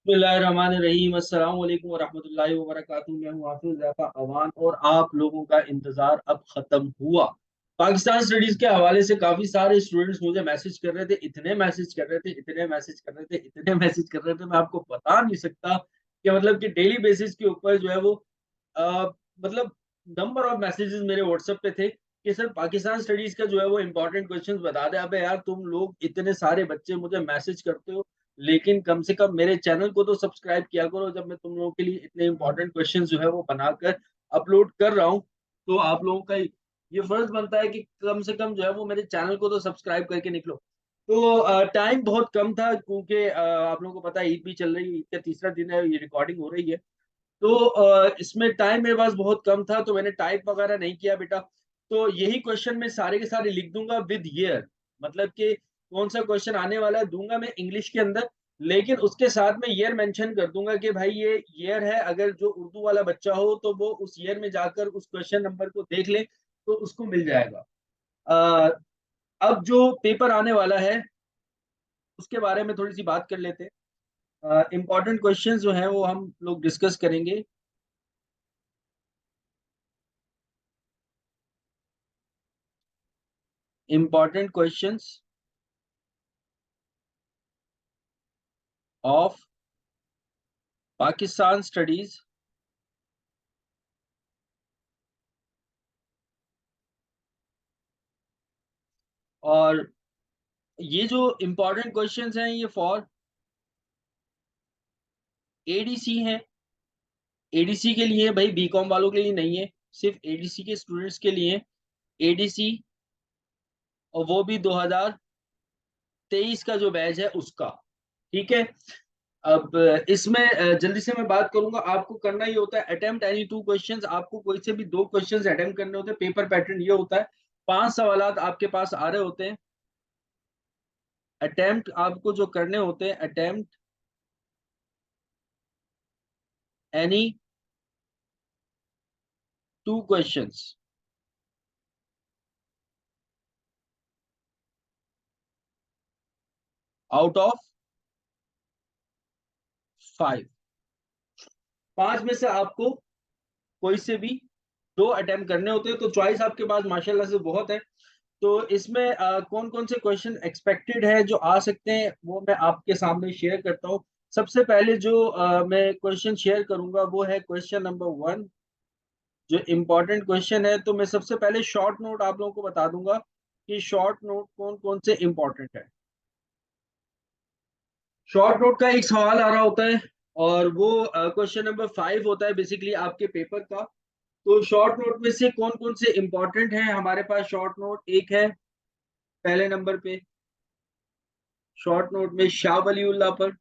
बिस्मिल्लाहिर्रहमानिर्रहीम अस्सलाम वालेकुम वरहमतुल्लाहि वबरकातुहू। मैं हूं हाफिज ज़ैफ़ा अवान और आप लोगों का इंतजार अब खत्म हुआ। पाकिस्तान स्टडीज के हवाले से काफी सारे स्टूडेंट्स मुझे मैसेज कर रहे थे, इतने मैसेज कर रहे थे, इतने मैसेज कर रहे थे, इतने मैसेज कर रहे थे, मैं आपको बता नहीं सकता कि मतलब कि डेली बेसिस के ऊपर जो है वो अ, मतलब नंबर ऑफ मैसेजेस मेरे व्हाट्सएप पे थे कि सर पाकिस्तान स्टडीज का जो है वो इंपॉर्टेंट क्वेश्चंस बता दे। अबे यार, तुम लोग इतने सारे बच्चे मुझे मैसेज करते हो, लेकिन कम से कम मेरे चैनल को तो सब्सक्राइब किया करो। जब मैं तुम लोगों के लिए इतने इंपॉर्टेंट क्वेश्चंस जो है वो बनाकर अपलोड कर रहा हूँ, तो आप लोगों का ये फर्ज बनता है कि कम से कम जो है वो मेरे चैनल को तो सब्सक्राइब करके निकलो। तो टाइम बहुत कम था क्योंकि आप लोगों को पता है ईद भी चल रही है, ईद का तीसरा दिन है, ये रिकॉर्डिंग हो रही है। तो इसमें टाइम मेरे पास बहुत कम था, तो मैंने टाइप वगैरह नहीं किया बेटा। तो यही क्वेश्चन मैं सारे के सारे लिख दूंगा विद ईयर, मतलब कि कौन सा क्वेश्चन आने वाला है दूंगा मैं इंग्लिश के अंदर, लेकिन उसके साथ में ईयर मेंशन कर दूंगा कि भाई ये ईयर है। अगर जो उर्दू वाला बच्चा हो तो वो उस ईयर में जाकर उस क्वेश्चन नंबर को देख ले तो उसको मिल जाएगा। अ, अब जो पेपर आने वाला है उसके बारे में थोड़ी सी बात कर लेते हैं। इंपॉर्टेंट क्वेश्चंस जो हैं वो हम लोग डिस्कस करेंगे। Important questions of Pakistan studies और ये जो इंपॉर्टेंट क्वेश्चंस हैं ये फॉर एडीसी हैं। एडीसी के लिए भाई, बीकॉम वालों के लिए नहीं है, सिर्फ एडीसी के स्टूडेंट्स के लिए। एडीसी, और वो भी 2023 का जो बैच है उसका। ठीक है। अब इसमें जल्दी से मैं बात करूंगा। आपको करना ये होता है अटेम्प्ट एनी टू क्वेश्चंस। आपको कोई से भी दो क्वेश्चंस अटेम्प्ट करने होते हैं। पेपर पैटर्न ये होता है, 5 सवालात आपके पास आ रहे होते हैं। अटेम्प्ट आपको जो करने होते हैं, attempt any two questions out of 5। 5 में से आपको कोई से भी दो अटेम्प्ट करने होते हैं, तो चॉइस आपके पास माशाल्लाह से बहुत है। तो इसमें कौन कौन से क्वेश्चन एक्सपेक्टेड है जो आ सकते हैं वो मैं आपके सामने शेयर करता हूँ। सबसे पहले जो मैं क्वेश्चन शेयर करूंगा वो है क्वेश्चन नंबर 1, जो इम्पोर्टेंट क्वेश्चन है। तो मैं सबसे पहले शॉर्ट नोट आप लोगों को बता दूंगा कि शॉर्ट नोट कौन कौन से इम्पोर्टेंट है। शॉर्ट नोट का एक सवाल आ रहा होता है और वो क्वेश्चन नंबर 5 होता है बेसिकली आपके पेपर का। तो शॉर्ट नोट में से कौन कौन से इंपॉर्टेंट हैं हमारे पास। शॉर्ट नोट एक है पहले नंबर पे, शॉर्ट नोट में शाह वलीउल्लाह पर।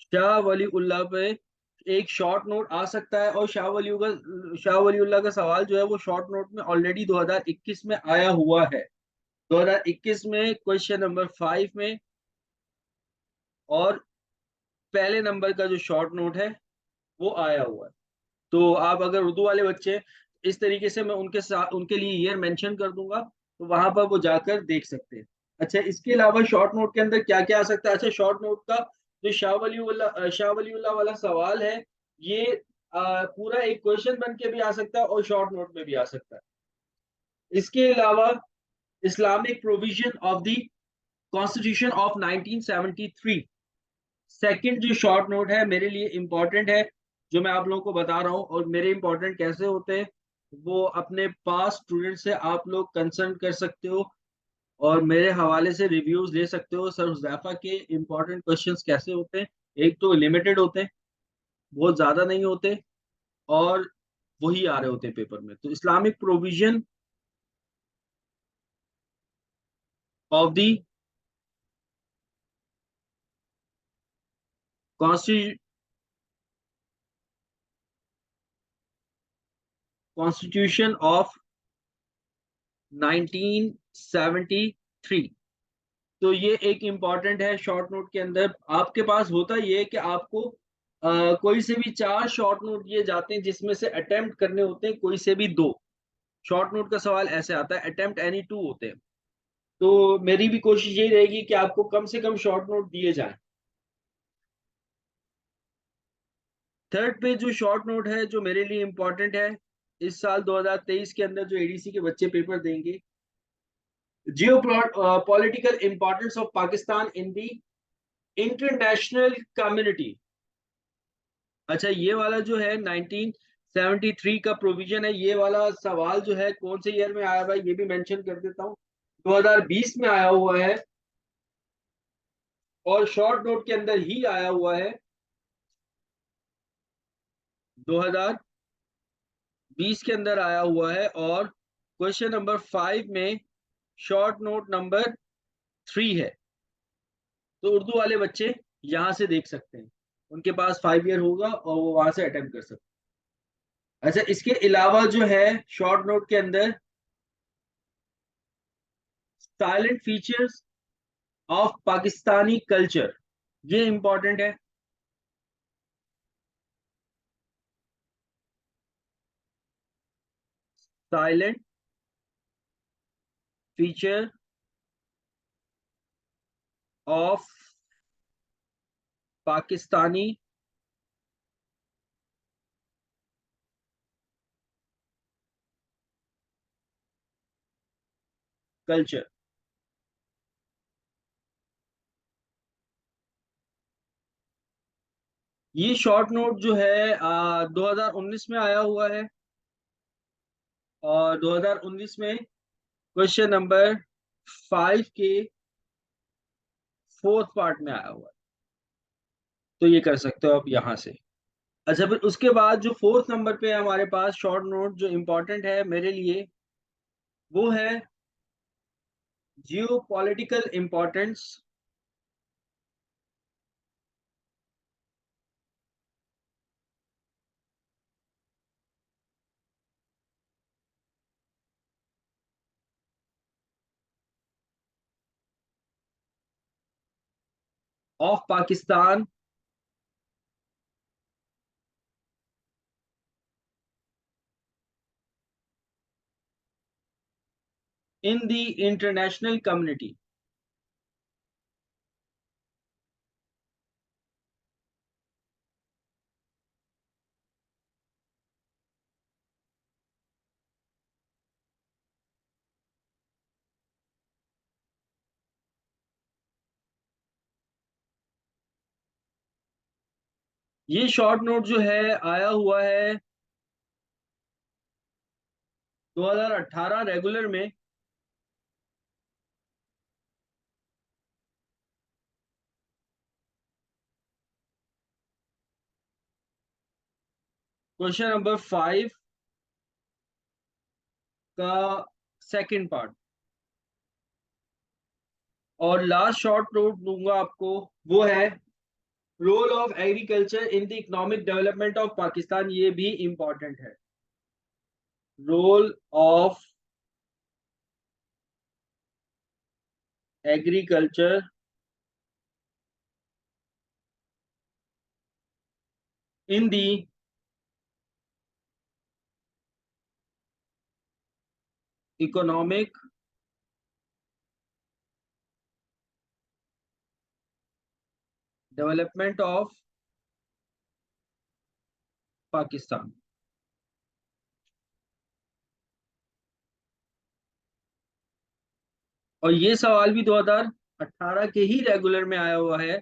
शाह वलीउल्लाह पे एक शॉर्ट नोट आ सकता है, और शाह वलीउल्लाह का सवाल जो है वो शॉर्ट नोट में ऑलरेडी 2021 में आया हुआ है। 2021 में क्वेश्चन नंबर 5 में, और पहले नंबर का जो शॉर्ट नोट है वो आया हुआ है। तो आप अगर उर्दू वाले बच्चे हैं, इस तरीके से मैं उनके साथ उनके लिए ईयर मेंशन कर दूंगा, तो वहां पर वो जाकर देख सकते हैं। अच्छा, इसके अलावा शॉर्ट नोट के अंदर क्या क्या आ सकता है। अच्छा, शॉर्ट नोट का जो शाह वलीउल्लाह वाला सवाल है, ये पूरा एक क्वेश्चन बन के भी आ सकता है और शॉर्ट नोट में भी आ सकता है। इसके अलावा Islamic provision of the constitution of 1973, second जो शॉर्ट नोट है मेरे लिए इंपॉर्टेंट है, जो मैं आप लोगों को बता रहा हूँ। और मेरे इंपॉर्टेंट कैसे होते हैं वो अपने पास स्टूडेंट से आप लोग कंसर्न कर सकते हो और मेरे हवाले से रिव्यूज ले सकते हो। सर हुज़ैफा के इंपॉर्टेंट क्वेश्चंस कैसे होते हैं, एक तो लिमिटेड होते हैं, बहुत ज्यादा नहीं होते, और वही आ रहे होते हैं पेपर में। तो Islamic provision of the constitution of 1973, तो ये एक इम्पॉर्टेंट है शॉर्ट नोट के अंदर। आपके पास होता ये है कि आपको कोई से भी चार शॉर्ट नोट दिए जाते हैं जिसमें से अटेम्प्ट करने होते हैं कोई से भी दो। शॉर्ट नोट का सवाल ऐसे आता है, अटेम्प्ट एनी टू होते हैं। तो मेरी भी कोशिश यही रहेगी कि आपको कम से कम शॉर्ट नोट दिए जाएं। थर्ड पे जो शॉर्ट नोट है जो मेरे लिए इंपॉर्टेंट है, इस साल 2023 के अंदर जो एडीसी के बच्चे पेपर देंगे, जियो political importance of Pakistan in the international community. अच्छा, ये वाला जो है 1973 का प्रोविजन है, ये वाला सवाल जो है कौन से ईयर में आया हुआ है ये भी मेंशन कर देता हूँ, 2020 में आया हुआ है, और शॉर्ट नोट के अंदर ही आया हुआ है 2020 के अंदर आया हुआ है, और क्वेश्चन नंबर 5 में शॉर्ट नोट नंबर 3 है। तो उर्दू वाले बच्चे यहां से देख सकते हैं, उनके पास 5 ईयर होगा और वो वहां से अटेम्प्ट कर सकते हैं। अच्छा, इसके अलावा जो है शॉर्ट नोट के अंदर salient features of Pakistani culture, ये इंपॉर्टेंट है। Silent feature of Pakistani culture. ये शॉर्ट नोट जो है 2019 में आया हुआ है, और 2019 में क्वेश्चन नंबर 5 के फोर्थ पार्ट में आया हुआ है। तो ये कर सकते हो आप यहां से। अच्छा, फिर उसके बाद जो फोर्थ नंबर पे है हमारे पास शॉर्ट नोट जो इंपॉर्टेंट है मेरे लिए, वो है जियो political importance of Pakistan in the international community. ये शॉर्ट नोट जो है आया हुआ है 2018 रेगुलर में। क्वेश्चन नंबर 5 का सेकंड पार्ट। और लास्ट शॉर्ट नोट दूंगा आपको, वो है role of agriculture in the economic development of Pakistan, ये भी इंपॉर्टेंट है। Role of agriculture in the economic development of Pakistan. और ये सवाल भी 2018 के ही रेगुलर में आया हुआ है,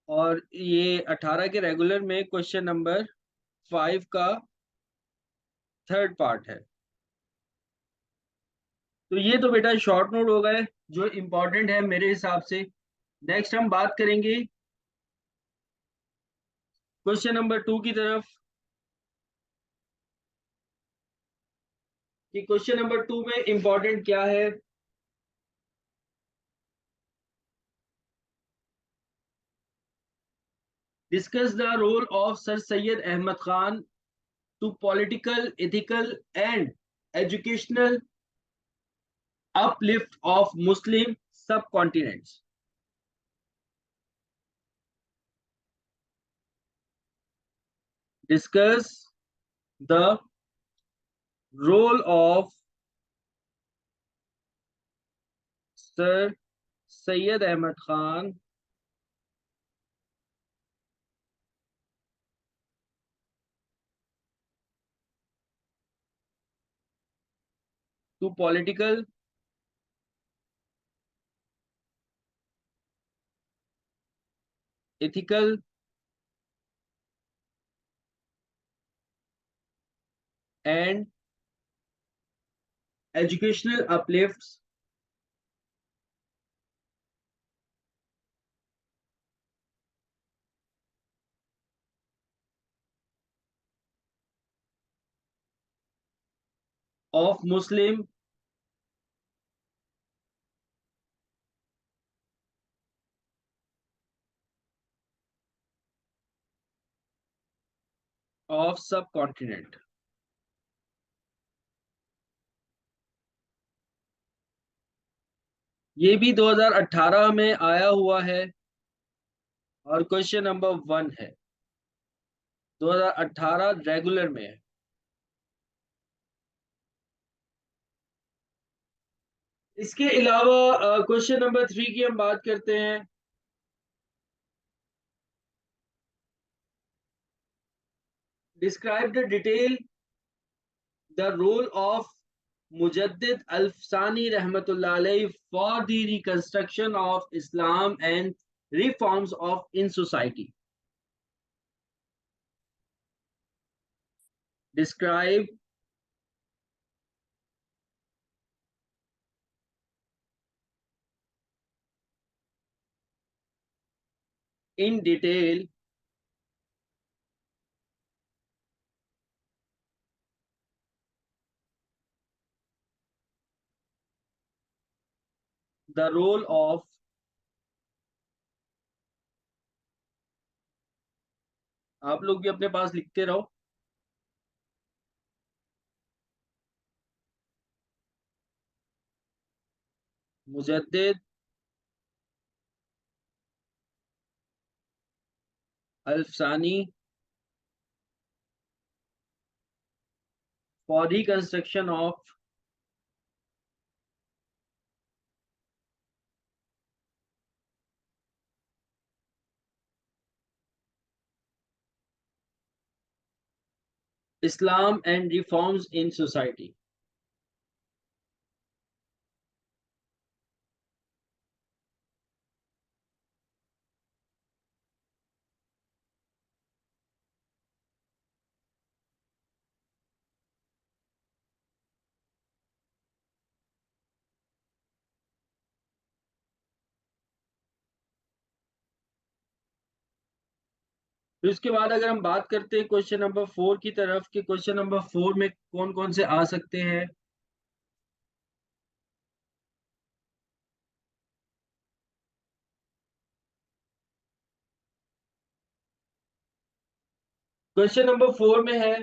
और ये 18 के रेगुलर में क्वेश्चन नंबर 5 का थर्ड पार्ट है। तो ये तो बेटा शॉर्ट नोट हो गए जो इंपॉर्टेंट है मेरे हिसाब से। नेक्स्ट हम बात करेंगे क्वेश्चन नंबर 2 की तरफ, कि क्वेश्चन नंबर 2 में इंपॉर्टेंट क्या है। Discuss the role of sir Sayyid Ahmad Khan to political, ethical and educational uplift of Muslim subcontinents. Discuss the role of Sir Syed Ahmad Khan to political, ethical, and educational uplifts of Muslim of subcontinent. ये भी 2018 में आया हुआ है और question number 1 है। 2018 regular में है। इसके अलावा क्वेश्चन नंबर 3 की हम बात करते हैं। Describe the detail the role of Mujaddid Alf Sani रहमतुल्लाह अलैह for the reconstruction of Islam and reforms of in society. Describe in detail the role of, आप लोग भी अपने पास लिखते रहो, Mujaddid Alf Sani for reconstruction of Islam and reforms in society. फिर उसके बाद अगर हम बात करते हैं क्वेश्चन नंबर 4 की तरफ, कि क्वेश्चन नंबर 4 में कौन कौन से आ सकते हैं। क्वेश्चन नंबर 4 में है,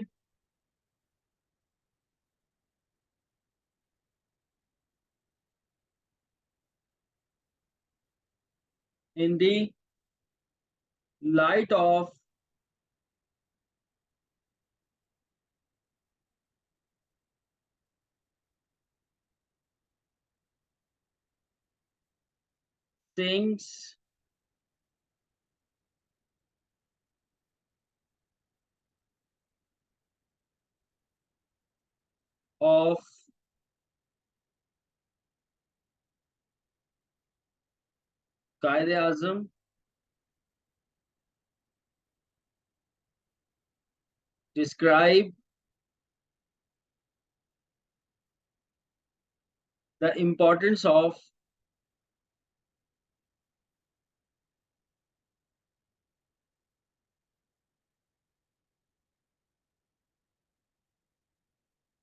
in the light of things of Quaid-e Azam, describe the importance of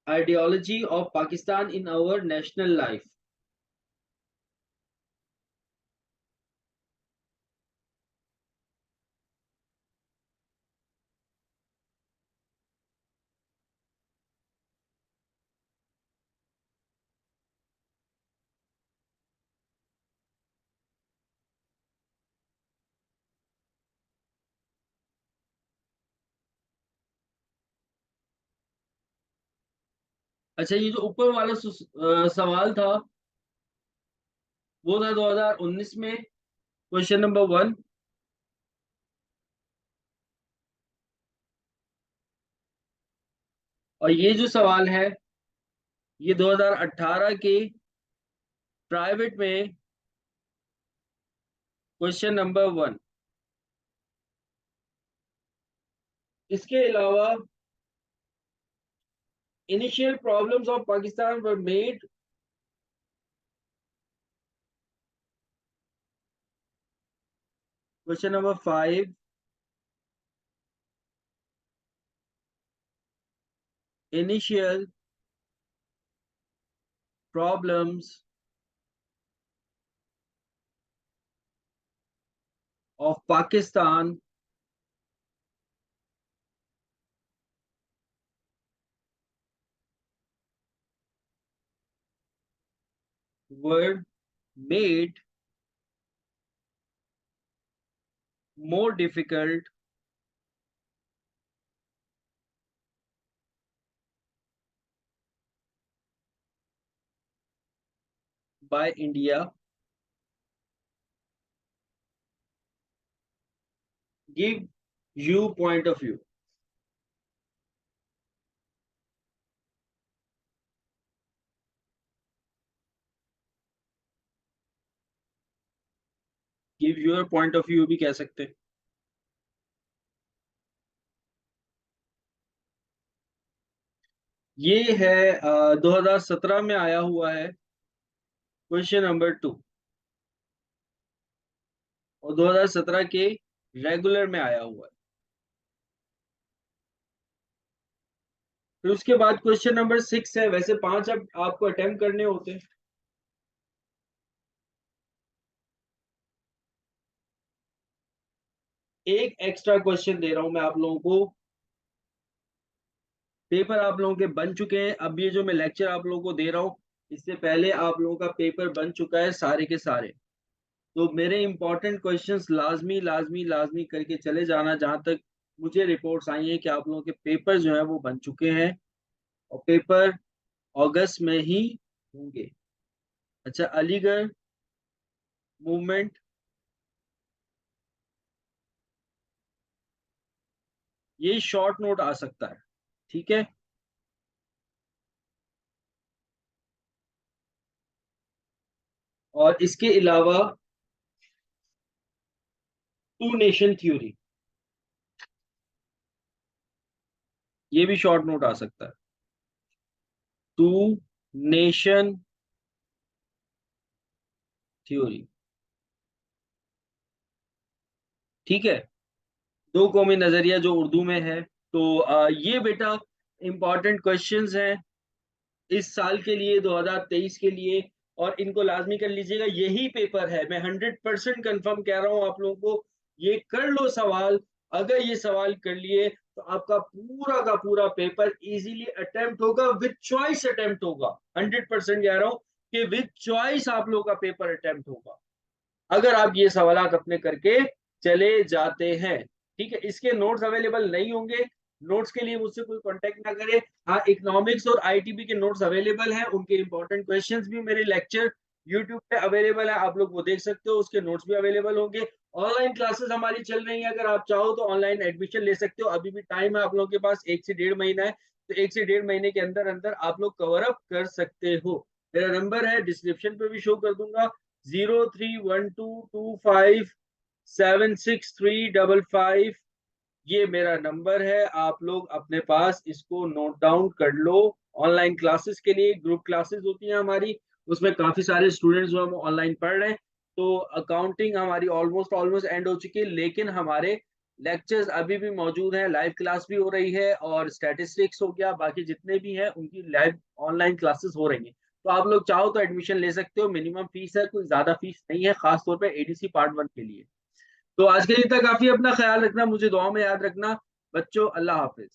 ideology of Pakistan in our national life. अच्छा, ये जो ऊपर वाला सवाल था वो था 2019 में, क्वेश्चन नंबर 1। और ये जो सवाल है ये 2018 के प्राइवेट में, क्वेश्चन नंबर 1। इसके अलावा initial problems of Pakistan were made, question number 5। Initial problems of Pakistan were made more difficult by India. Give you point of view. Give your point of view भी कह सकते हैं। ये है 2017 में आया हुआ है, क्वेश्चन नंबर 2। और 2017 के रेगुलर में आया हुआ है। फिर उसके बाद क्वेश्चन नंबर 6 है। वैसे 5 अब आपको अटेम्प्ट करने होते हैं। एक एक्स्ट्रा क्वेश्चन दे रहा हूं मैं आप लोगों को। पेपर आप लोगों के बन चुके हैं। अब ये जो मैं लेक्चर आप लोगों को दे रहा हूँ, इससे पहले आप लोगों का पेपर बन चुका है सारे के सारे। तो मेरे इंपॉर्टेंट क्वेश्चंस लाजमी लाजमी लाजमी करके चले जाना। जहां तक मुझे रिपोर्ट्स आई हैं कि आप लोगों के पेपर जो है वो बन चुके हैं और पेपर अगस्त में ही होंगे। अच्छा, अलीगढ़ मूवमेंट, ये शॉर्ट नोट आ सकता है, ठीक है। और इसके अलावा टू नेशन थ्योरी, ये भी शॉर्ट नोट आ सकता है। टू नेशन थ्योरी, ठीक है। दो कौमी नजरिया जो उर्दू में है। तो ये बेटा इंपॉर्टेंट क्वेश्चंस हैं इस साल के लिए, 2023 के लिए। और इनको लाजमी कर लीजिएगा। यही पेपर है, मैं 100% कंफर्म कह रहा हूं आप लोगों को। ये कर लो सवाल। अगर ये सवाल कर लिए तो आपका पूरा का पूरा पेपर इजीली अटेम्प्ट होगा, विद चॉइस अटेम्प्ट होगा। 100% कह रहा हूं कि विद चॉइस आप लोगों का पेपर अटेम्प्ट होगा, अगर आप ये सवालात अपने करके चले जाते हैं, ठीक है। इसके नोट्स अवेलेबल नहीं होंगे। नोट्स के लिए मुझसे कोई कांटेक्ट ना करे। हाँ, इकोनॉमिक्स और आईटीबी के नोट्स अवेलेबल हैं। उनके इंपॉर्टेंट क्वेश्चंस भी मेरे लेक्चर यूट्यूब पे अवेलेबल है, आप लोग वो देख सकते हो। उसके नोट्स भी अवेलेबल होंगे। ऑनलाइन क्लासेस हमारी चल रही हैं, अगर आप चाहो तो ऑनलाइन एडमिशन ले सकते हो। अभी भी टाइम है आप लोगों के पास, 1 से 1.5 महीना है। तो 1 से 1.5 महीने के अंदर अंदर आप लोग कवर अप कर सकते हो। मेरा नंबर है, डिस्क्रिप्शन पे भी शो कर दूंगा, 0312257635। ये मेरा नंबर है। आप लोग अपने पास इसको नोट डाउन कर लो। ऑनलाइन क्लासेस के लिए ग्रुप क्लासेस होती हैं हमारी, उसमें काफी सारे स्टूडेंट्स जो हम ऑनलाइन पढ़ रहे हैं। तो अकाउंटिंग हमारी ऑलमोस्ट ऑलमोस्ट एंड हो चुकी है, लेकिन हमारे लेक्चर्स अभी भी मौजूद हैं। लाइव क्लास भी हो रही है और स्टैटिस्टिक्स हो गया, बाकी जितने भी हैं उनकी लाइव ऑनलाइन क्लासेस हो रही हैं। तो आप लोग चाहो तो एडमिशन ले सकते हो। मिनिमम फीस है, कोई ज्यादा फीस नहीं है, खासतौर पर एडीसी पार्ट 1 के लिए। तो आज के लिए इतना काफी। अपना ख्याल रखना, मुझे दुआ में याद रखना बच्चों। अल्लाह हाफिज।